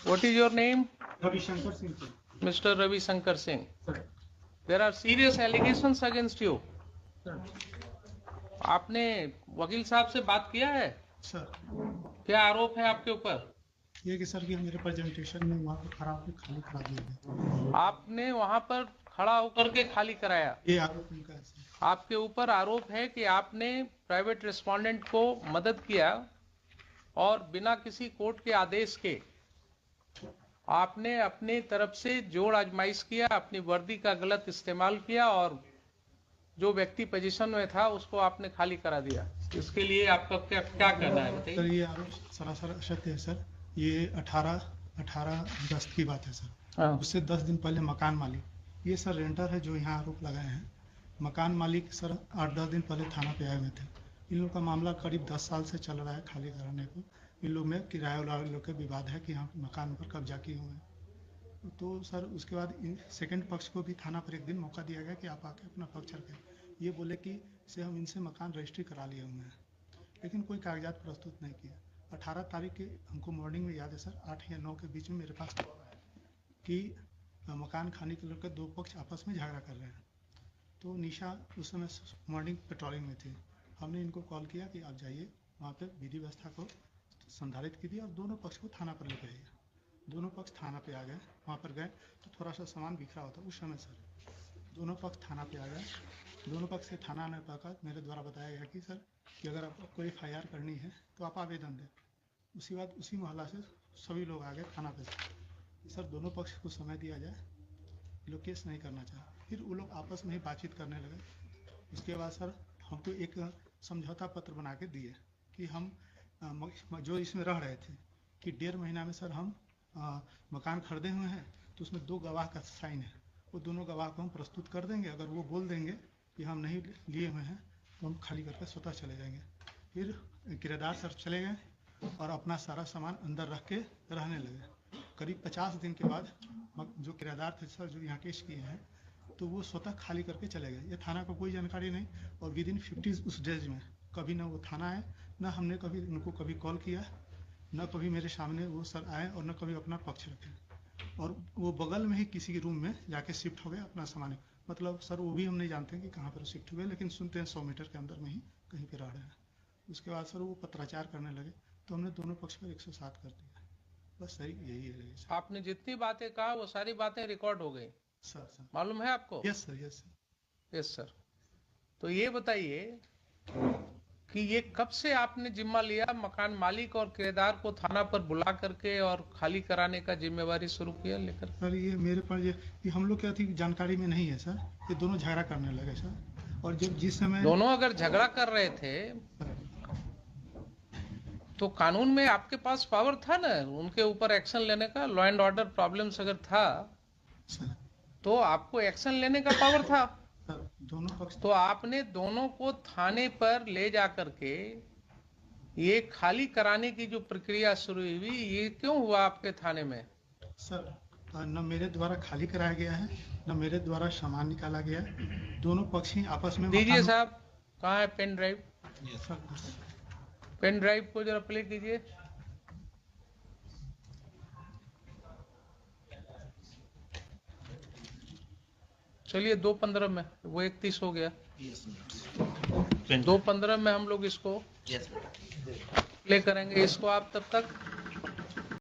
What is your name? Ravi Shankar Singh. Mr. Ravi Shankar Singh. Sir. There are serious allegations against you. Sir. आपने वकील साहब से बात किया है? सर, क्या आरोप है आपके ऊपर? ये कि सर कि मेरे प्रेजेंटेशन में वहाँ पर खड़ा होकर खाली करा दिया गया। आपने वहां पर खड़ा होकर के खाली कराया। ये आरोप उनका है सर। आपके ऊपर आरोप है कि आपने प्राइवेट रेस्पोंडेंट को मदद किया और बिना किसी कोर्ट के आदेश के आपने अपनी तरफ से जोड़ आजमाइश किया, अपनी वर्दी का गलत इस्तेमाल किया और जो व्यक्ति पोजीशन में था उसको आपने खाली करा दिया। इसके लिए आपका क्या कहना है बताइए? सर, ये आरोप सरासर असत्य है सर। ये 18 अगस्त की बात है सर। उससे 10 दिन पहले मकान मालिक, ये सर रेंटर है जो यहाँ आरोप लगाए हैं, मकान मालिक सर 8-10 दिन पहले थाना पे आए हुए थे। इन लोग का मामला करीब 10 साल से चल रहा है खाली कराने को। इन लोग में किराया वाले लोग के विवाद है कि हम मकान पर कब्जा किए हुए हैं। तो सर उसके बाद सेकंड पक्ष को भी थाना पर एक दिन मौका दिया गया कि आप आके अपना पक्ष रखें। ये बोले कि से हम इनसे मकान रजिस्ट्री करा लिए हुए हैं, लेकिन कोई कागजात प्रस्तुत नहीं किया। 18 तारीख के हमको मॉर्निंग में याद है सर, 8 या 9 के बीच में मेरे पास कि मकान खाने के लेकर दो पक्ष आपस में झगड़ा कर रहे हैं। तो निशा उस समय मॉर्निंग पेट्रोलिंग में थी। हमने इनको कॉल किया कि आप जाइए वहाँ पे विधि व्यवस्था को संधारित कीजिए और दोनों पक्ष को थाना पर लेकर आइए। दोनों पक्ष थाना पे आ गए। वहाँ पर गए तो थोड़ा सा सामान बिखरा होता उस समय सर दोनों पक्ष थाना पे आ गए। दोनों पक्ष से थाना आने पर मेरे द्वारा बताया गया कि सर कि अगर आपको FIR करनी है तो आप आवेदन दें। उसी बाद उसी मोहल्ला से सभी लोग आ गए थाना पे। सर दोनों पक्ष को समय दिया जाए, लोग केस नहीं करना चाहे। फिर वो लोग आपस में ही बातचीत करने लगे। उसके बाद सर हमको एक समझौता पत्र बना के दिए कि हम जो इसमें रह रहे थे कि 1.5 महीना में सर हम मकान खरीदे हुए हैं, तो उसमें 2 गवाह का साइन है। वो दोनों गवाह को हम प्रस्तुत कर देंगे। अगर वो बोल देंगे कि हम नहीं लिए हुए हैं तो हम खाली करके स्वतः चले जाएंगे। फिर किराएदार सर चले गए और अपना सारा सामान अंदर रख के रहने लगे। करीब 50 दिन के बाद जो किराएदार थे सर जो यहाँ केस किए हैं, तो वो स्वतः खाली करके चले गए। ये थाना को कोई जानकारी नहीं और विदिन 50 उस डेज में कभी ना वो थाना आए, ना हमने कभी उनको कभी कॉल किया, न कभी मेरे सामने वो सर आए और न कभी अपना पक्ष रखे। और वो बगल में ही किसी के रूम में जाके शिफ्ट हो गए अपना सामान। मतलब सर वो भी हम नहीं जानते कि कहाँ पर शिफ्ट हुए, लेकिन सुनते हैं 100 मीटर के अंदर में ही कहीं पे रह रहे हैं। उसके बाद सर वो पत्राचार करने लगे तो हमने दोनों पक्ष पर 107 कर दिया। बस सही यही है। आपने जितनी बातें कहा वो सारी बातें रिकॉर्ड हो गई सर मालूम है आपको? Yes sir, yes sir. Yes sir. तो ये बताइए कि ये कब से आपने जिम्मा लिया मकान मालिक और किराएदार को थाना पर बुला करके और खाली कराने का जिम्मेवारी शुरू किया लेकर? सर ये मेरे पास ये हम लोग क्या थी जानकारी में नहीं है सर। ये दोनों झगड़ा करने लगे सर। और जब जिस समय दोनों अगर झगड़ा कर रहे थे तो कानून में आपके पास पावर था ना उनके ऊपर एक्शन लेने का। लॉ एंड ऑर्डर प्रॉब्लम्स अगर था सर तो आपको एक्शन लेने का पावर था। दोनों पक्ष तो आपने दोनों को थाने पर ले जाकर के ये खाली कराने की जो प्रक्रिया शुरू हुई, ये क्यों हुआ आपके थाने में? सर न मेरे द्वारा खाली कराया गया है, न मेरे द्वारा सामान निकाला गया है। दोनों पक्ष ही आपस में दीजिए साहब, कहाँ है pen drive? Sir pen drive को जरा प्ले कीजिए। चलिए 2:15 में, वो 31 हो गया। 2:15 में हम लोग इसको प्ले करेंगे। इसको आप तब तक